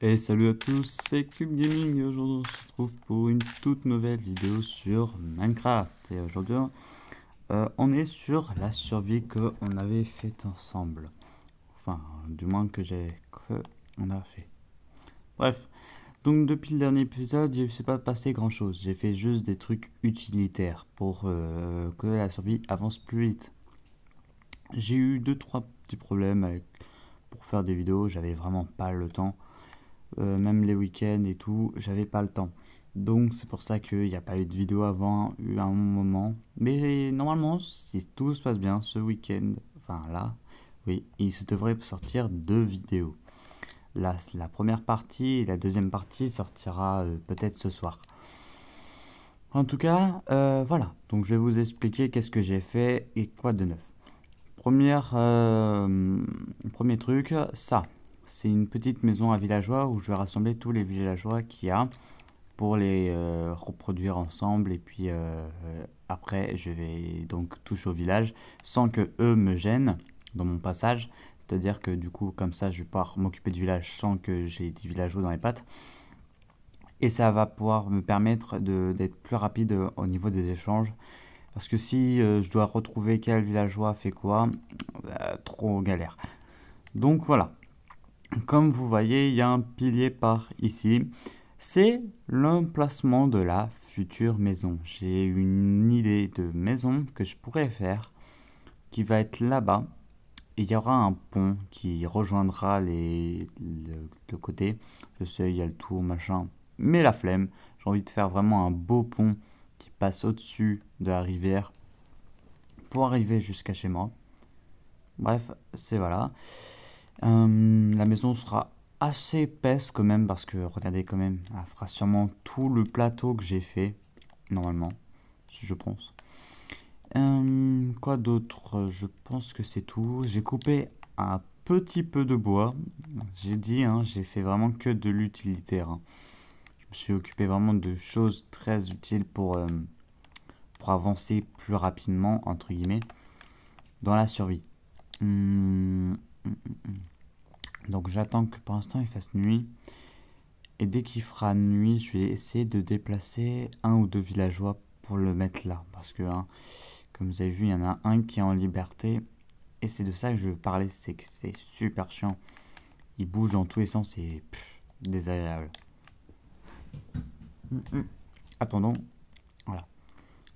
Et salut à tous, c'est Cube Gaming et aujourd'hui on se retrouve pour une toute nouvelle vidéo sur Minecraft. Et aujourd'hui on est sur la survie qu'on avait faite ensemble. Enfin, du moins on a fait. Bref, donc depuis le dernier épisode, il ne s'est pas passé grand chose. J'ai fait juste des trucs utilitaires pour que la survie avance plus vite. J'ai eu deux trois petits problèmes pour faire des vidéos, j'avais vraiment pas le temps. Même les week-ends et tout, j'avais pas le temps. Donc c'est pour ça qu'il n'y a pas eu de vidéo avant, eu un moment. Mais normalement, si tout se passe bien, ce week-end, enfin là, oui, il se devrait sortir deux vidéos. Là, la première partie et la deuxième partie sortira peut-être ce soir. En tout cas, voilà. Donc je vais vous expliquer qu'est-ce que j'ai fait et quoi de neuf. Premier truc, ça. C'est une petite maison à villageois où je vais rassembler tous les villageois qu'il y a pour les reproduire ensemble. Et puis après, je vais donc toucher au village sans que eux me gênent dans mon passage. C'est-à-dire que du coup, comme ça, je vais pouvoir m'occuper du village sans que j'ai des villageois dans les pattes. Et ça va pouvoir me permettre d'être plus rapide au niveau des échanges. Parce que si je dois retrouver quel villageois fait quoi, trop galère. Donc voilà. Comme vous voyez, il y a un pilier par ici. C'est l'emplacement de la future maison. J'ai une idée de maison que je pourrais faire qui va être là-bas. Il y aura un pont qui rejoindra le côté. Je sais, il y a le tour, machin. Mais la flemme. J'ai envie de faire vraiment un beau pont qui passe au-dessus de la rivière pour arriver jusqu'à chez moi. Bref, c'est voilà. La maison sera assez épaisse quand même parce que regardez quand même, elle fera sûrement tout le plateau que j'ai fait normalement, je pense. Quoi d'autre? Je pense que c'est tout. J'ai coupé un petit peu de bois. J'ai dit, hein, j'ai fait vraiment que de l'utilitaire, hein. Je me suis occupé vraiment de choses très utiles pour avancer plus rapidement, entre guillemets, dans la survie. Hum, donc j'attends que pour l'instant il fasse nuit. Et dès qu'il fera nuit, je vais essayer de déplacer un ou deux villageois pour le mettre là. Parce que, hein, comme vous avez vu, il y en a un qui est en liberté. Et c'est de ça que je veux parler, c'est que c'est super chiant. Il bouge dans tous les sens, c'est désagréable. Attendons, voilà.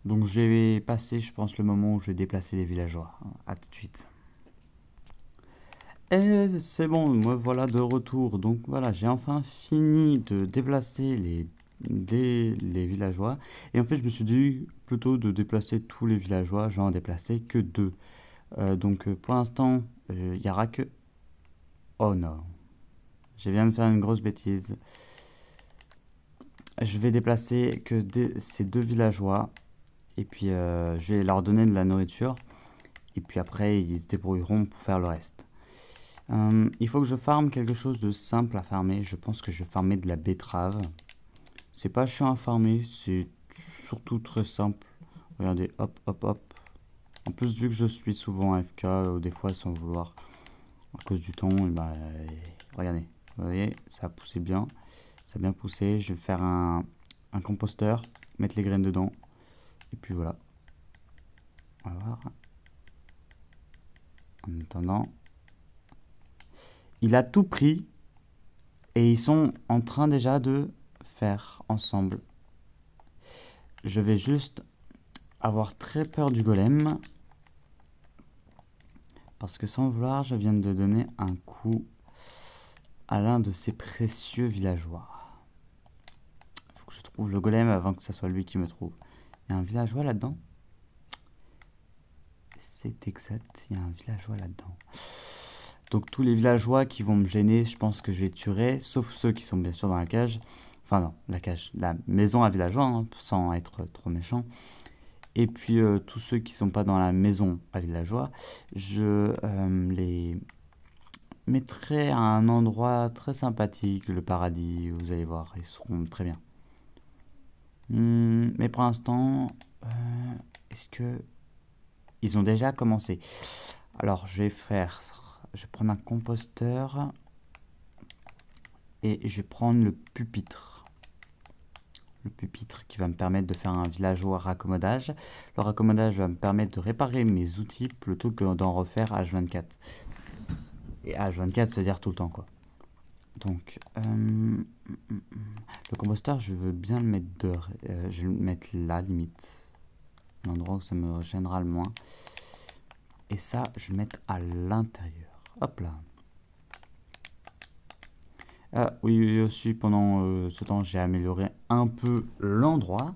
Donc je vais passer, je pense, le moment où je vais déplacer les villageois. A tout de suite. Et c'est bon, me voilà de retour. Donc voilà, j'ai enfin fini de déplacer les villageois. Et en fait, je me suis dit plutôt de déplacer tous les villageois. J'en ai déplacé que deux. Donc pour l'instant, il n'y aura que... Oh non, je viens de faire une grosse bêtise. Je vais déplacer que ces deux villageois. Et puis je vais leur donner de la nourriture. Et puis après, ils se débrouilleront pour faire le reste. Il faut que je farme quelque chose de simple à farmer. Je pense que je vais farmer de la betterave. C'est pas chiant à farmer, c'est surtout très simple. Regardez, hop, hop, hop. En plus, vu que je suis souvent AFK, des fois sans vouloir, à cause du temps, et bah, regardez, vous voyez, ça a poussé bien. Ça a bien poussé. Je vais faire un composteur, mettre les graines dedans. Et puis voilà. On va voir. En attendant, il a tout pris. Et ils sont en train déjà de faire ensemble. Je vais juste avoir très peur du golem. Parce que sans vouloir, je viens de donner un coup à l'un de ces précieux villageois. Il faut que je trouve le golem avant que ce soit lui qui me trouve. Il y a un villageois là-dedans? C'est exact, il y a un villageois là-dedans. Donc tous les villageois qui vont me gêner, je pense que je les tuerai, sauf ceux qui sont bien sûr dans la cage. Enfin non, la cage, la maison à villageois, hein, sans être trop méchant. Et puis tous ceux qui sont pas dans la maison à villageois, je les mettrai à un endroit très sympathique, le paradis, vous allez voir, ils seront très bien. Mais pour l'instant, est-ce que ils ont déjà commencé? Alors je vais prendre un composteur. Et je vais prendre le pupitre. Le pupitre qui va me permettre de faire un villageois raccommodage. Le raccommodage va me permettre de réparer mes outils plutôt que d'en refaire H24. Et H24, c'est-à-dire tout le temps, quoi. Donc, le composteur, je veux bien le mettre je vais le mettre là, limite. Un endroit où ça me gênera le moins. Et ça, je vais le mettre à l'intérieur. Hop là. Ah, oui, aussi, pendant ce temps, j'ai amélioré un peu l'endroit.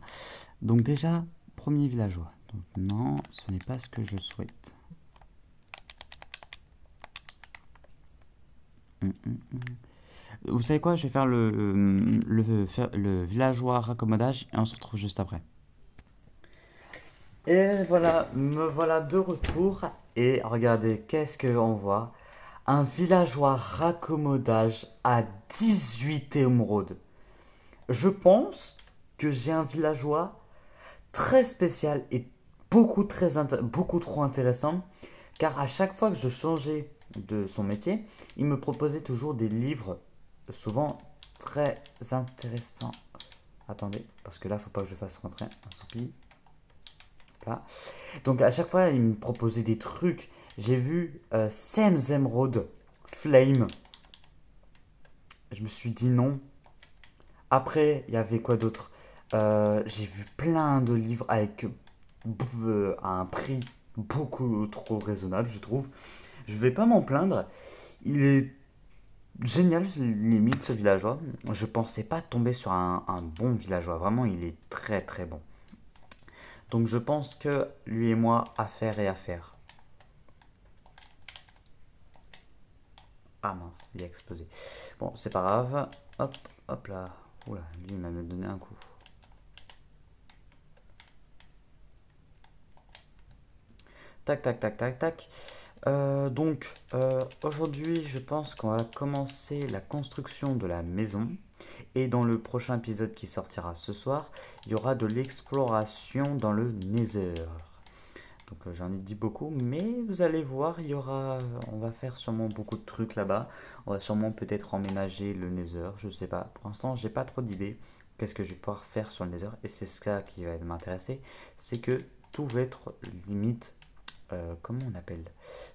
Donc déjà, premier villageois. Donc non, ce n'est pas ce que je souhaite. Vous savez quoi? Je vais faire le villageois raccommodage et on se retrouve juste après. Et voilà, me voilà de retour. Et regardez, qu'est-ce qu'on voit? Un villageois raccommodage à 18 émeraudes. Je pense que j'ai un villageois très spécial et beaucoup trop intéressant. Car à chaque fois que je changeais de son métier, il me proposait toujours des livres souvent très intéressants. Attendez, parce que là, faut pas que je fasse rentrer un soupir. Là. Donc à chaque fois, il me proposait des trucs. J'ai vu Sam's Emerald Flame. Je me suis dit non. Après, il y avait quoi d'autre? J'ai vu plein de livres avec un prix beaucoup trop raisonnable, je trouve. Je vais pas m'en plaindre. Il est génial, limite, ce villageois. Je pensais pas tomber sur un bon villageois. Vraiment, il est très très bon. Donc je pense que lui et moi, affaire et affaire. Ah mince, il a explosé. Bon, c'est pas grave. Hop, hop là. Oula, lui, il m'a même donné un coup. Tac, tac, tac, tac, tac. Aujourd'hui, je pense qu'on va commencer la construction de la maison. Et dans le prochain épisode qui sortira ce soir, il y aura de l'exploration dans le Nether. Donc j'en ai dit beaucoup, mais vous allez voir, on va faire sûrement beaucoup de trucs là-bas. On va sûrement peut-être emménager le Nether, je sais pas. Pour l'instant, j'ai pas trop d'idées. Qu'est-ce que je vais pouvoir faire sur le Nether? Et c'est ça qui va m'intéresser, c'est que tout va être limite. Comment on appelle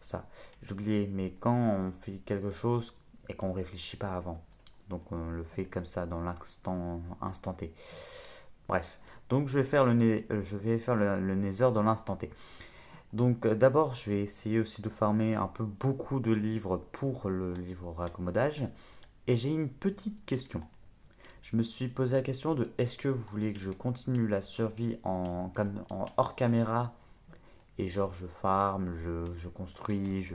ça? J'ai oublié, mais quand on fait quelque chose et qu'on réfléchit pas avant, donc on le fait comme ça dans l'instant instant T. Bref, donc je vais faire le Nether dans l'instant T. Donc d'abord, je vais essayer aussi de farmer un peu beaucoup de livres pour le livre raccommodage. Et j'ai une petite question. Je me suis posé la question de est-ce que vous voulez que je continue la survie en hors caméra et genre je farm, je construis,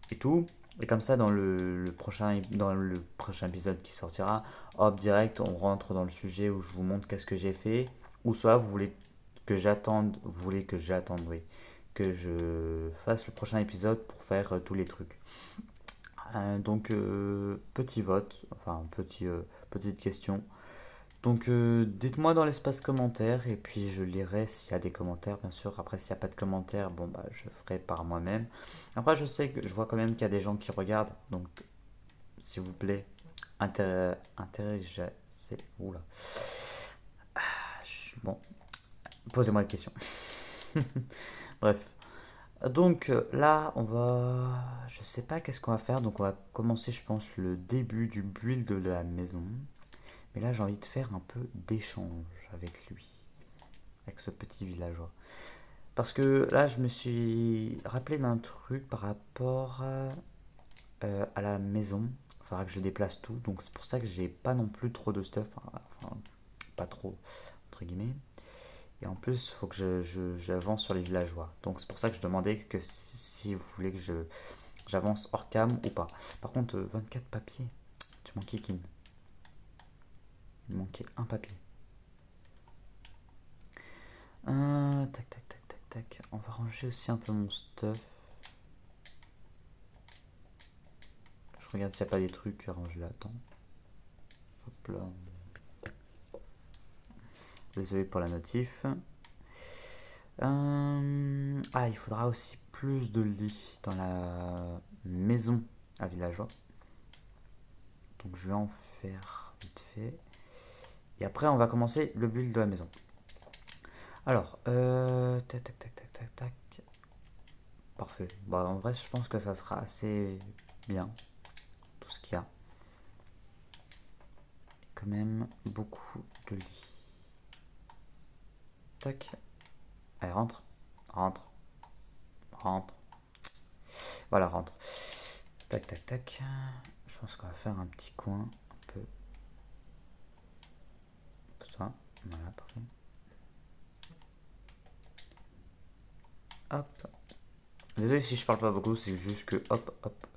et tout. Et comme ça, dans le prochain épisode qui sortira, hop, direct, on rentre dans le sujet où je vous montre qu'est-ce que j'ai fait. Ou soit vous voulez que j'attende, oui, que je fasse le prochain épisode pour faire tous les trucs. Petit vote, enfin, petite question. Donc, dites-moi dans l'espace commentaire et puis je lirai s'il y a des commentaires, bien sûr. Après, s'il n'y a pas de commentaires, bon, bah, je ferai par moi-même. Après, je vois quand même qu'il y a des gens qui regardent. Donc, s'il vous plaît, interagissez. Oula. Bon, posez-moi la question. Bref. Donc là, je sais pas qu'est-ce qu'on va faire. Donc, on va commencer, je pense, le début du build de la maison. Mais là, j'ai envie de faire un peu d'échange avec lui, avec ce petit villageois. Parce que là, je me suis rappelé d'un truc par rapport à la maison. Il faudra que je déplace tout. Donc, c'est pour ça que j'ai pas non plus trop de stuff. Enfin, pas trop, entre guillemets. Et en plus, il faut que j'avance sur les villageois. Donc, c'est pour ça que je demandais que si vous voulez que j'avance hors cam ou pas. Par contre, 24 papiers. Tu manquais Kin. Il manquait un papier. Tac, tac, tac, tac, tac. On va ranger aussi un peu mon stuff. Je regarde s'il n'y a pas des trucs à ranger là-dedans. Hop là. Désolé pour la notif. Il faudra aussi plus de lits dans la maison à villageois. Donc je vais en faire vite fait. Et après, on va commencer le build de la maison. Alors, tac, tac, tac, tac, tac, tac. Parfait. Bah, en vrai, je pense que ça sera assez bien. Tout ce qu'il y a. Et quand même beaucoup de lits. Tac. Allez, rentre. Rentre. Rentre. Voilà, rentre. Tac, tac, tac. Je pense qu'on va faire un petit coin. Un peu. Ça. Voilà, parfait. Hop. Désolé si je parle pas beaucoup, c'est juste que hop, hop. De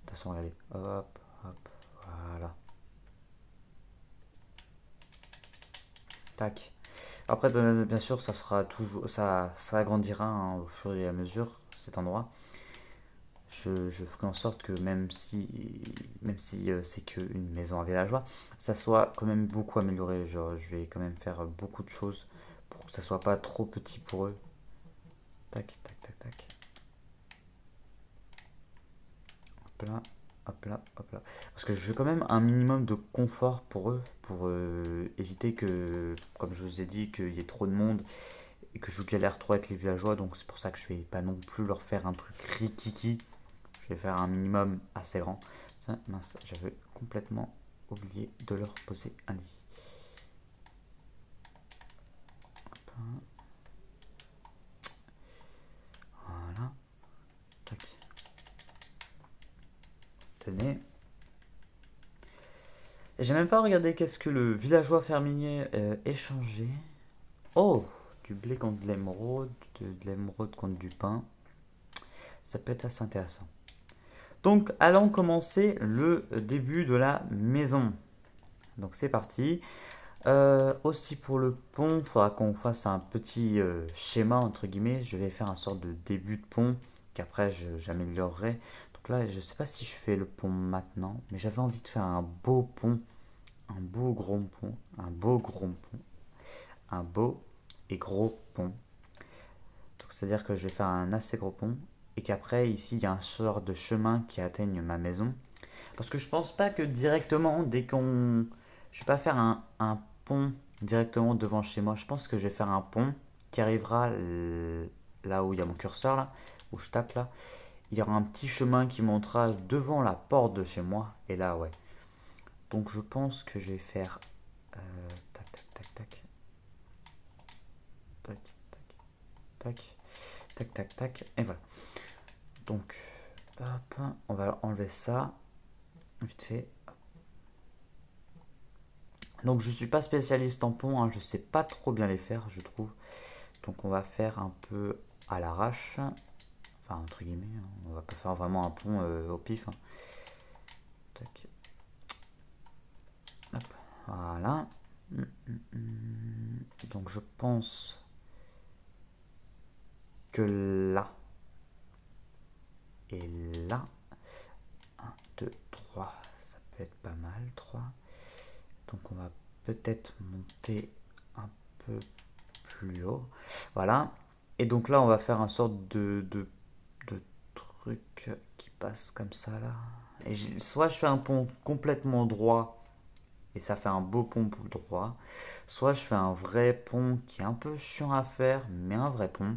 toute façon, regardez. Hop, hop. Voilà. Tac. Après, bien sûr, ça sera toujours, ça agrandira hein, au fur et à mesure cet endroit. Je ferai en sorte que même si c'est qu'une maison à villageois, ça soit quand même beaucoup amélioré. Genre, je vais quand même faire beaucoup de choses pour que ça soit pas trop petit pour eux. Tac, tac, tac, tac. Hop là, hop là, hop là. Parce que je veux quand même un minimum de confort pour eux, pour éviter que, comme je vous ai dit, qu'il y ait trop de monde et que je galère trop avec les villageois. Donc c'est pour ça que je vais pas non plus leur faire un truc rikiki. Je vais faire un minimum assez grand. Ça, mince, j'avais complètement oublié de leur poser un lit. Hop. Voilà. Tac. Tenez. Et j'ai même pas regardé qu'est-ce que le villageois fermier échangeait. Oh, du blé contre de l'émeraude, de l'émeraude contre du pain. Ça peut être assez intéressant. Donc, allons commencer le début de la maison. Donc, c'est parti. Aussi pour le pont, il faudra qu'on fasse un petit schéma entre guillemets. Je vais faire un sorte de début de pont qu'après j'améliorerai. Donc là, je sais pas si je fais le pont maintenant, mais j'avais envie de faire un beau pont, un beau gros pont, un beau gros pont, un beau et gros pont. Donc c'est-à-dire que je vais faire un assez gros pont et qu'après ici il y a un sort de chemin qui atteigne ma maison. Parce que je pense pas que directement dès qu'on... Je vais pas faire un pont directement devant chez moi. Je pense que je vais faire un pont qui arrivera là où il y a mon curseur là, où je tape là. Il y aura un petit chemin qui montera devant la porte de chez moi. Et là ouais. Donc je pense que je vais faire... tac tac tac tac. Tac tac tac. Tac tac tac. Et voilà. Donc hop, on va enlever ça. Vite fait. Donc je suis pas spécialiste en pont, hein, je sais pas trop bien les faire, je trouve. Donc on va faire un peu à l'arrache. Enfin entre guillemets, hein, on va pas faire vraiment un pont au pif. Hein. Tac. Hop. Voilà. Donc je pense que là et là, un 2 3 ça peut être pas mal, 3. Donc on va peut-être monter un peu plus haut. Voilà. Et donc là, on va faire un sorte de truc qui passe comme ça là. Et soit je fais un pont complètement droit et ça fait un beau pont pour le droit. Soit je fais un vrai pont qui est un peu chiant à faire, mais un vrai pont.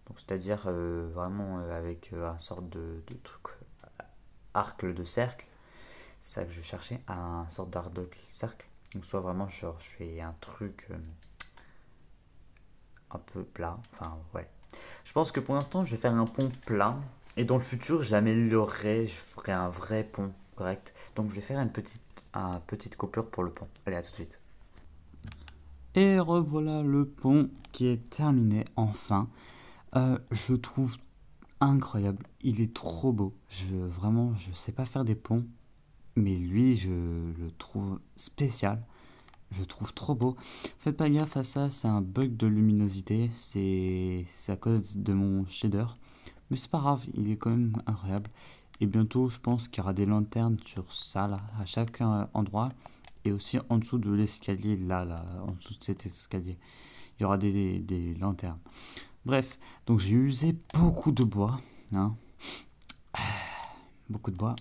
Donc c'est-à-dire vraiment avec un sorte de truc arc de cercle. C'est ça que je cherchais, un sorte d'arc de cercle. Donc soit vraiment genre je fais un truc un peu plat. Enfin ouais. Je pense que pour l'instant je vais faire un pont plat. Et dans le futur je l'améliorerai. Je ferai un vrai pont correct. Donc je vais faire petite coupure pour le pont. Allez à tout de suite. Et revoilà le pont qui est terminé enfin. Je le trouve incroyable. Il est trop beau. Vraiment, je sais pas faire des ponts. Mais lui, je le trouve spécial. Je le trouve trop beau. Faites pas gaffe à ça, c'est un bug de luminosité. C'est à cause de mon shader. Mais c'est pas grave, il est quand même incroyable. Et bientôt, je pense qu'il y aura des lanternes sur ça, là, à chaque endroit. Et aussi en dessous de l'escalier, là, en dessous de cet escalier. Il y aura des lanternes. Bref, donc j'ai usé beaucoup de bois. Hein. Beaucoup de bois.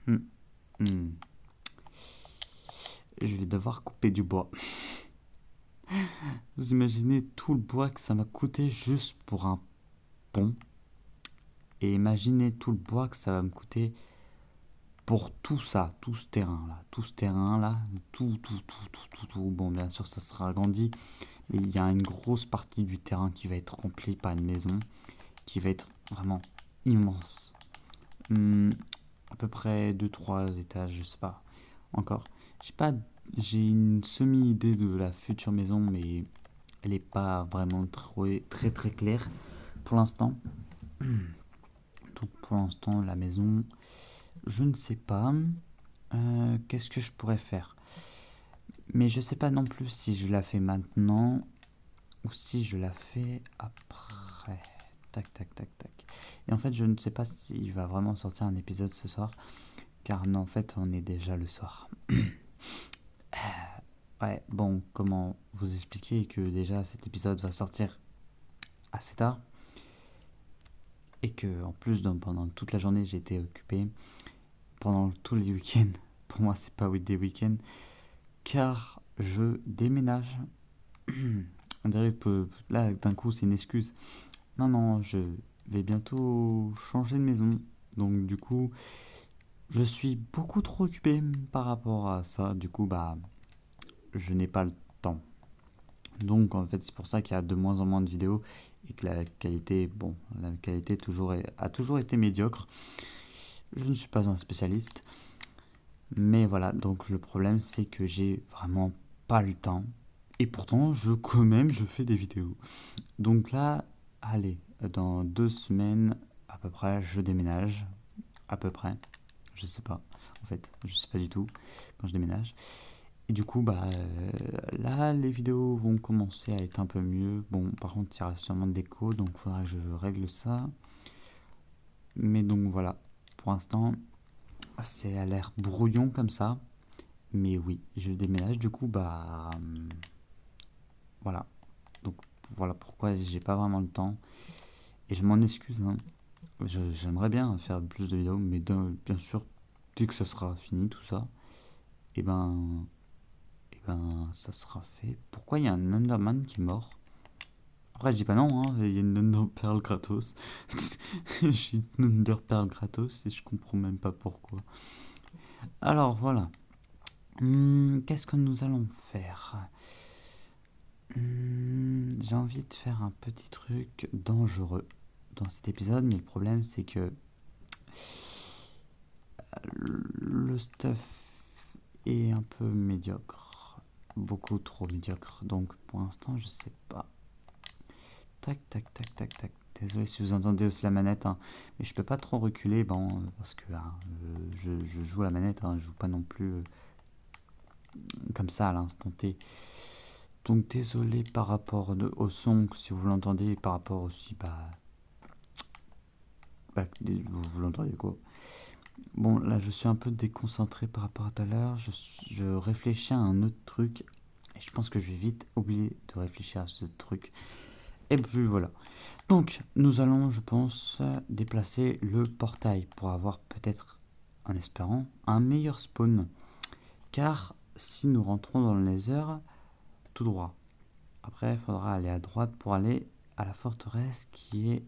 Hmm. je vais devoir couper du bois. Vous imaginez tout le bois que ça m'a coûté juste pour un pont. Et imaginez tout le bois que ça va me coûter pour tout ça, tout ce terrain-là. Tout ce terrain-là, tout. Bon, bien sûr, ça sera agrandi. Mais il y a une grosse partie du terrain qui va être remplie par une maison qui va être vraiment immense. À peu près 2-3 étages, je sais pas. Encore. J'ai pas, j'ai une semi-idée de la future maison, mais elle est pas vraiment très claire pour l'instant. Donc pour l'instant, la maison, je ne sais pas. Qu'est-ce que je pourrais faire? Mais je sais pas non plus si je la fais maintenant ou si je la fais après. Tac, tac, tac, tac. Et en fait, je ne sais pas s'il va vraiment sortir un épisode ce soir. Car non, en fait, on est déjà le soir. Ouais, bon, comment vous expliquer que déjà cet épisode va sortir assez tard et que en plus pendant toute la journée j'ai été occupé pendant tous les week-ends. Pour moi, c'est pas des week-ends car je déménage. On dirait que là, d'un coup, c'est une excuse. Non, non, je vais bientôt changer de maison. Donc, du coup, je suis beaucoup trop occupé par rapport à ça. Du coup, bah, je n'ai pas le temps. Donc, en fait, c'est pour ça qu'il y a de moins en moins de vidéos et que la qualité, bon, la qualité a toujours été médiocre. Je ne suis pas un spécialiste. Mais voilà, donc le problème, c'est que j'ai vraiment pas le temps. Et pourtant, quand même, je fais des vidéos. Donc là, allez, dans 2 semaines, à peu près, je déménage. À peu près. Je sais pas. En fait, je sais pas du tout quand je déménage. Et du coup, bah là, les vidéos vont commencer à être un peu mieux. Bon, par contre, il y aura sûrement de l'écho, donc il faudra que je règle ça. Mais donc voilà, pour l'instant, c'est à l'air brouillon comme ça. Mais oui, je déménage. Du coup, bah voilà. Donc voilà pourquoi j'ai pas vraiment le temps. Et je m'en excuse, hein. J'aimerais bien faire plus de vidéos, mais bien sûr, dès que ça sera fini tout ça, et ben ça sera fait. Pourquoi il y a un Enderman qui est mort? Après, je dis pas non, hein, il y a une Ender Pearl gratos. J'ai une Ender Pearl gratos et je comprends même pas pourquoi. Alors voilà. Qu'est-ce que nous allons faire? J'ai envie de faire un petit truc dangereux dans cet épisode, mais le problème c'est que le stuff est un peu médiocre. Beaucoup trop médiocre. Donc pour l'instant, je sais pas. Tac, tac, tac, tac, tac. Désolé si vous entendez aussi la manette, hein. Mais je peux pas trop reculer, bon, parce que je joue à la manette, hein, je joue pas non plus comme ça à l'instant T. Donc désolé par rapport au son, si vous l'entendez, par rapport aussi, vous l'entendez quoi. Bon, là je suis un peu déconcentré par rapport à tout à l'heure, je réfléchis à un autre truc, et je pense que je vais vite oublier de réfléchir à ce truc. Et puis voilà. Donc, nous allons, je pense, déplacer le portail pour avoir peut-être, en espérant, un meilleur spawn. Car si nous rentrons dans le Nether, tout droit. Après, il faudra aller à droite pour aller à la forteresse qui est,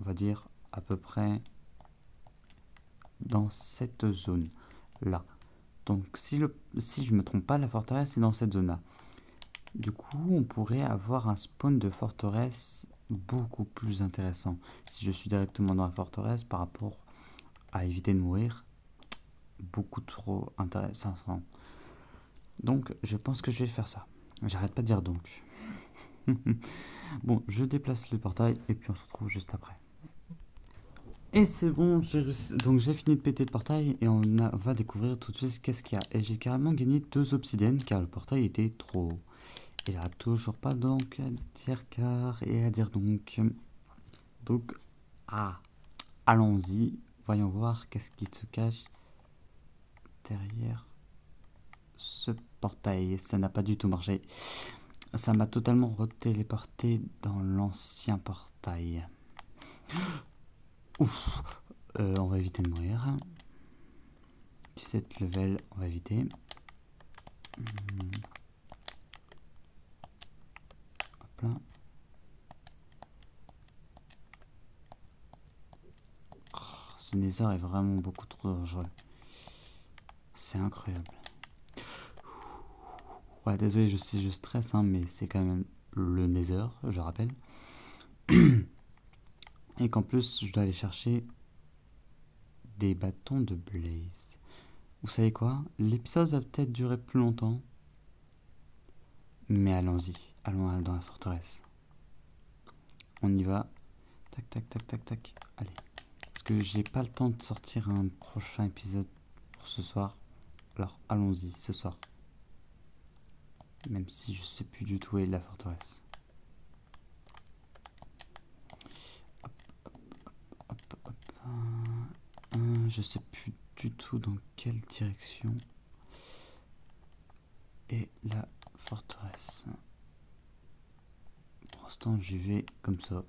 on va dire, à peu près dans cette zone-là. Donc, si je ne me trompe pas, la forteresse est dans cette zone-là. Du coup, on pourrait avoir un spawn de forteresse beaucoup plus intéressant si je suis directement dans la forteresse par rapport à éviter de mourir. Beaucoup trop intéressant. Donc, je pense que je vais faire ça. J'arrête pas de dire donc. Bon, je déplace le portail et puis on se retrouve juste après. Et c'est bon, donc j'ai fini de péter le portail et va découvrir tout de suite qu'est-ce qu'il y a. Et j'ai carrément gagné 2 obsidiennes car le portail était trop haut. Il n'y a toujours pas donc à dire car et à dire donc. Donc, allons-y. Voyons voir qu'est-ce qui se cache derrière ce portail. Ça n'a pas du tout marché. Ça m'a totalement retéléporté dans l'ancien portail. Ouf. On va éviter de mourir. 17 level, on va éviter. Hop là. Oh, ce Nether est vraiment beaucoup trop dangereux. C'est incroyable. Ouais, désolé, je sais, je stresse, hein, mais c'est quand même le Nether, je rappelle. Et qu'en plus, je dois aller chercher des bâtons de Blaze. Vous savez quoi? L'épisode va peut-être durer plus longtemps. Mais allons-y. Allons dans la forteresse. On y va. Tac, tac, tac, tac, tac. Allez. Parce que j'ai pas le temps de sortir un prochain épisode pour ce soir. Alors allons-y ce soir. Même si je sais plus du tout où est la forteresse. Hop, hop, hop, hop. Je sais plus du tout dans quelle direction est la forteresse. Pour l'instant j'y vais comme ça.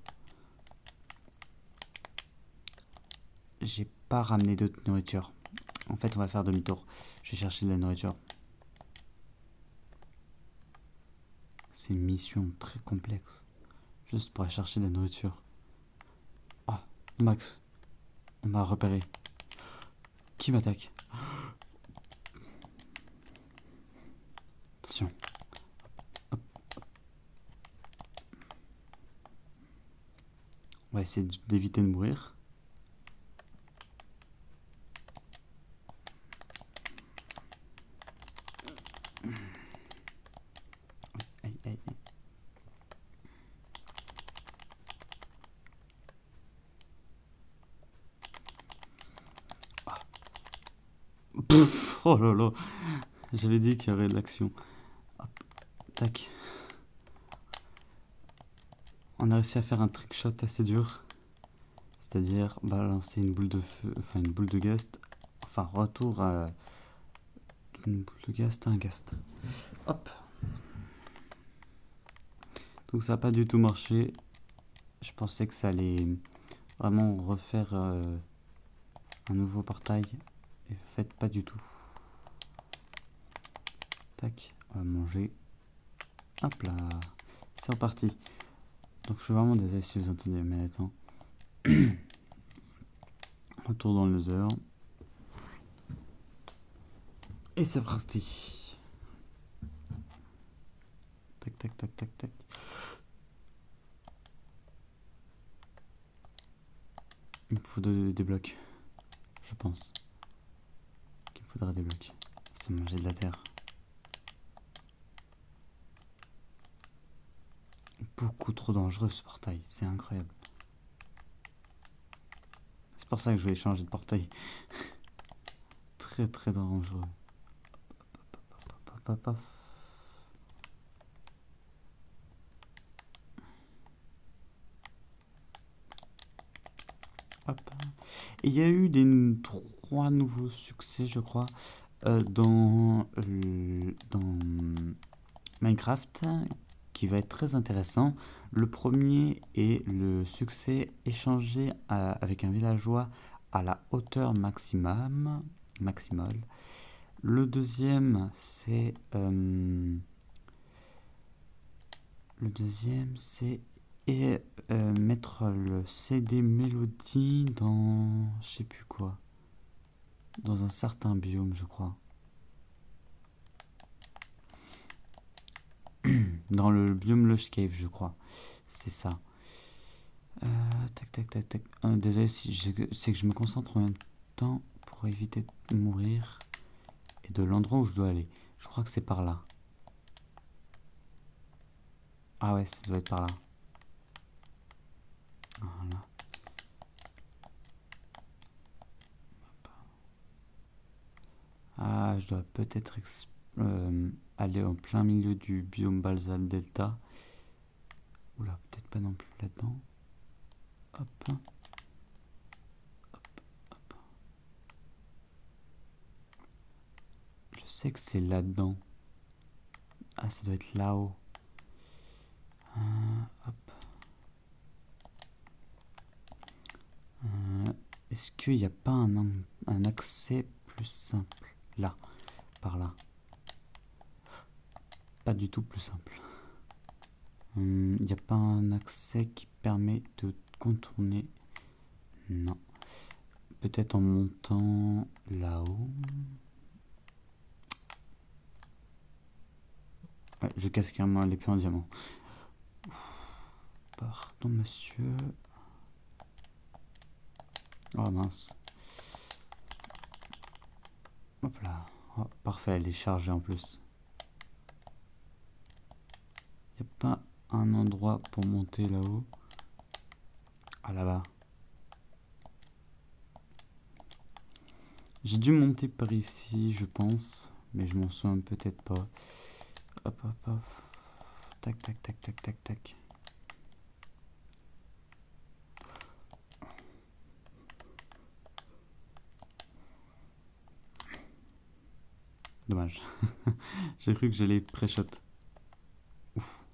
J'ai pas ramené d'autre nourriture. En fait on va faire demi-tour. Je vais chercher de la nourriture. C'est une mission très complexe. Juste pour aller chercher de la nourriture. Ah, Max. On m'a repéré. Qui m'attaque? Attention. Hop. On va essayer d'éviter de mourir. Aïe, aïe, aïe. Ah. Pouf, oh là là. J'avais dit qu'il y aurait de l'action. Hop. Tac. On a réussi à faire un trick shot assez dur. C'est-à-dire balancer une boule de feu, enfin une boule de ghast. Enfin, retour à une boule de ghast à un ghast. Hop. Donc ça n'a pas du tout marché. Je pensais que ça allait vraiment refaire un nouveau portail. Et en fait, pas du tout. Tac, on va manger. Hop là. C'est reparti. Donc je suis vraiment désolé si vous entendez, mais attends. Retour dans le Nether. Et c'est parti. Tac, tac, tac, tac, tac. Il me faut des blocs. Je pense qu'il me faudra des blocs. C'est manger de la terre. Beaucoup trop dangereux ce portail. C'est incroyable. C'est pour ça que je vais changer de portail. Très très dangereux. Hop, hop, hop. Hop. Et il y a eu 3 nouveaux succès, je crois, dans Minecraft, qui va être très intéressant. Le premier est le succès échangé avec un villageois à la hauteur maximale. Le deuxième, c'est mettre le CD Mélodie dans je sais plus quoi, dans un certain biome, je crois. Dans le biome Lush Cave, je crois. C'est ça. Tac, tac, tac, tac. Désolé si c'est que je me concentre en même temps pour éviter de mourir. Et de l'endroit où je dois aller. Je crois que c'est par là. Ah ouais, ça doit être par là. Voilà. Ah, je dois peut-être aller en plein milieu du biome Balsal Delta. Oula, peut-être pas non plus là-dedans. Hop. Hop, hop. Je sais que c'est là-dedans. Ah, ça doit être là-haut. Hop. Est-ce qu'il n'y a pas un accès plus simple? Là, par là. pas du tout plus simple. Il n'y a pas un accès qui permet de contourner. Non. Peut-être en montant là-haut. Ouais, je casse carrément l'épée en diamant. Pardon, monsieur. Oh mince. Hop là. Oh, parfait, elle est chargée en plus. Il n'y a pas un endroit pour monter là-haut. Ah, là-bas. J'ai dû monter par ici, je pense. Mais je m'en souviens peut-être pas. Hop, hop, hop. Tac, tac, tac, tac, tac, tac. Dommage. J'ai cru que j'allais pré-shot. Ouf.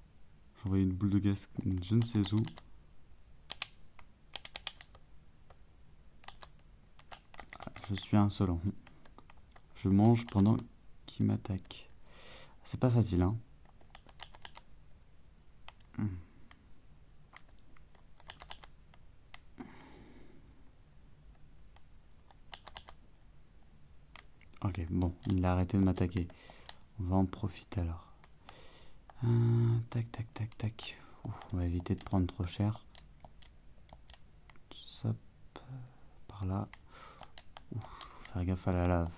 J'ai envoyé une boule de gaz, je ne sais où. Je suis insolent. Je mange pendant qu'il m'attaque. C'est pas facile, hein. Ok, bon, il a arrêté de m'attaquer. On va en profiter alors. Tac, tac, tac, tac. Ouf, on va éviter de prendre trop cher. Hop, par là. Ouf, faut faire gaffe à la lave.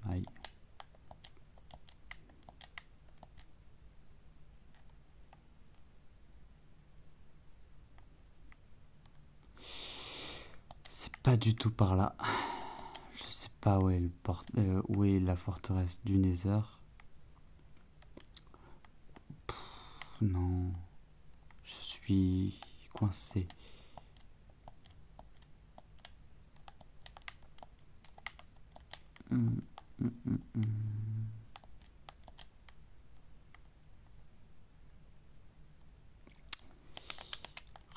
Aïe. C'est pas du tout par là. Je sais pas où est, où est la forteresse du Nether. Non. Je suis coincé.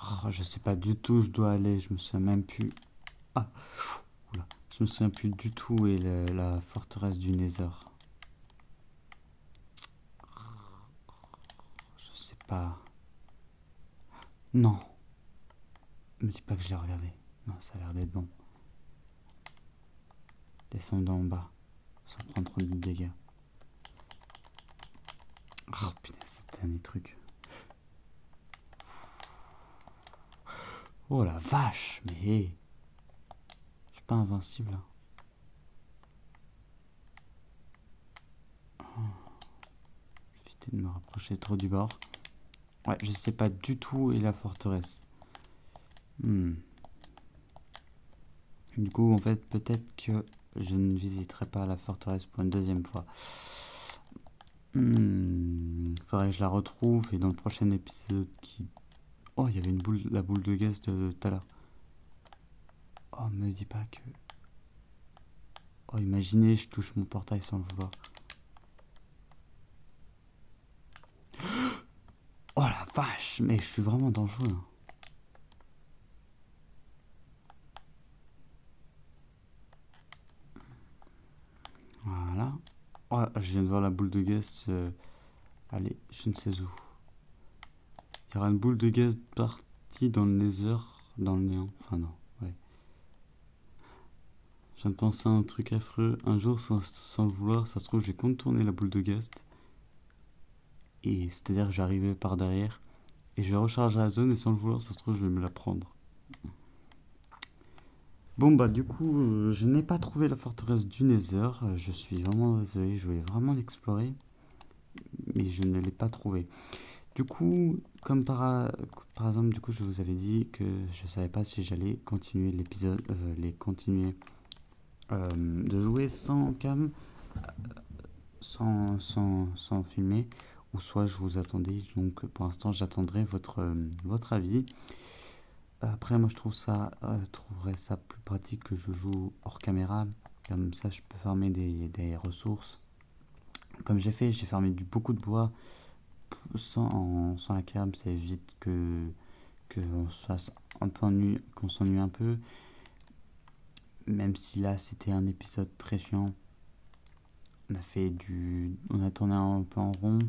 Oh, je sais pas du tout où je dois aller. Je me souviens même plus. Ah, oula. Je me souviens plus du tout où est la forteresse du Nether. Je sais pas. Non. Me dis pas que je l'ai regardé. Non, ça a l'air d'être bon. Descendre en bas. Sans prendre trop de dégâts. Oh putain, c'est un des trucs. Oh la vache, mais hey. Je suis pas invincible là. Éviter de me rapprocher trop du bord. Ouais, je sais pas du tout où est la forteresse. Du coup, en fait, peut-être que je ne visiterai pas la forteresse pour une deuxième fois. Faudrait que je la retrouve et dans le prochain épisode qui... Oh, il y avait une boule, la boule de gaz de tout à l'heure. Oh, me dis pas que... Oh, imaginez, je touche mon portail sans le vouloir. Oh la vache, mais je suis vraiment dangereux. Hein. Voilà. Oh, je viens de voir la boule de gaz. Allez, je ne sais où. Il y aura une boule de gaz partie dans le nether, dans le néant. Enfin non, ouais. Je viens de penser à un truc affreux. Un jour, sans le vouloir, ça se trouve, j'ai contourné la boule de gaz. Et c'est-à-dire que j'arrivais par derrière. Et je vais recharger la zone et sans le vouloir, ça se trouve, je vais me la prendre. Bon bah du coup, je n'ai pas trouvé la forteresse du Nether. Je suis vraiment désolé, je voulais vraiment l'explorer. Mais je ne l'ai pas trouvé. Du coup, comme par exemple, du coup, je vous avais dit que je savais pas si j'allais continuer l'épisode, de jouer sans cam, sans filmer, ou soit je vous attendais. Donc pour l'instant, j'attendrai votre avis. Après, moi, trouverais ça plus pratique que je joue hors caméra. Comme ça, je peux farmer des ressources. Comme j'ai farmé beaucoup de bois sans la cam, ça évite qu'on s'ennuie un peu. même si là c'était un épisode très chiant. On a tourné un peu en rond.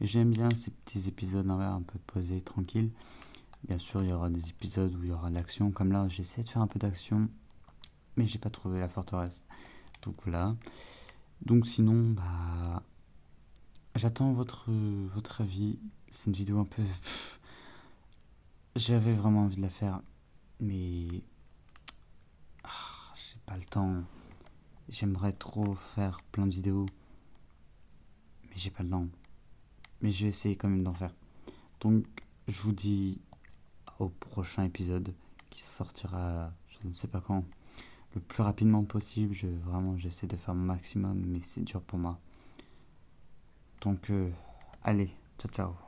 Mais j'aime bien ces petits épisodes un peu posés, tranquilles. Bien sûr, il y aura des épisodes où il y aura de l'action. Comme là, j'essaie de faire un peu d'action. Mais j'ai pas trouvé la forteresse. Donc voilà. Donc sinon, bah, j'attends votre avis. C'est une vidéo un peu... J'avais vraiment envie de la faire. Mais j'ai pas le temps. J'aimerais trop faire plein de vidéos. Mais j'ai pas le temps. Mais je vais essayer quand même d'en faire. Donc, je vous dis au prochain épisode qui sortira, je ne sais pas quand, le plus rapidement possible. J'essaie de faire mon maximum, mais c'est dur pour moi. Donc, allez, ciao ciao.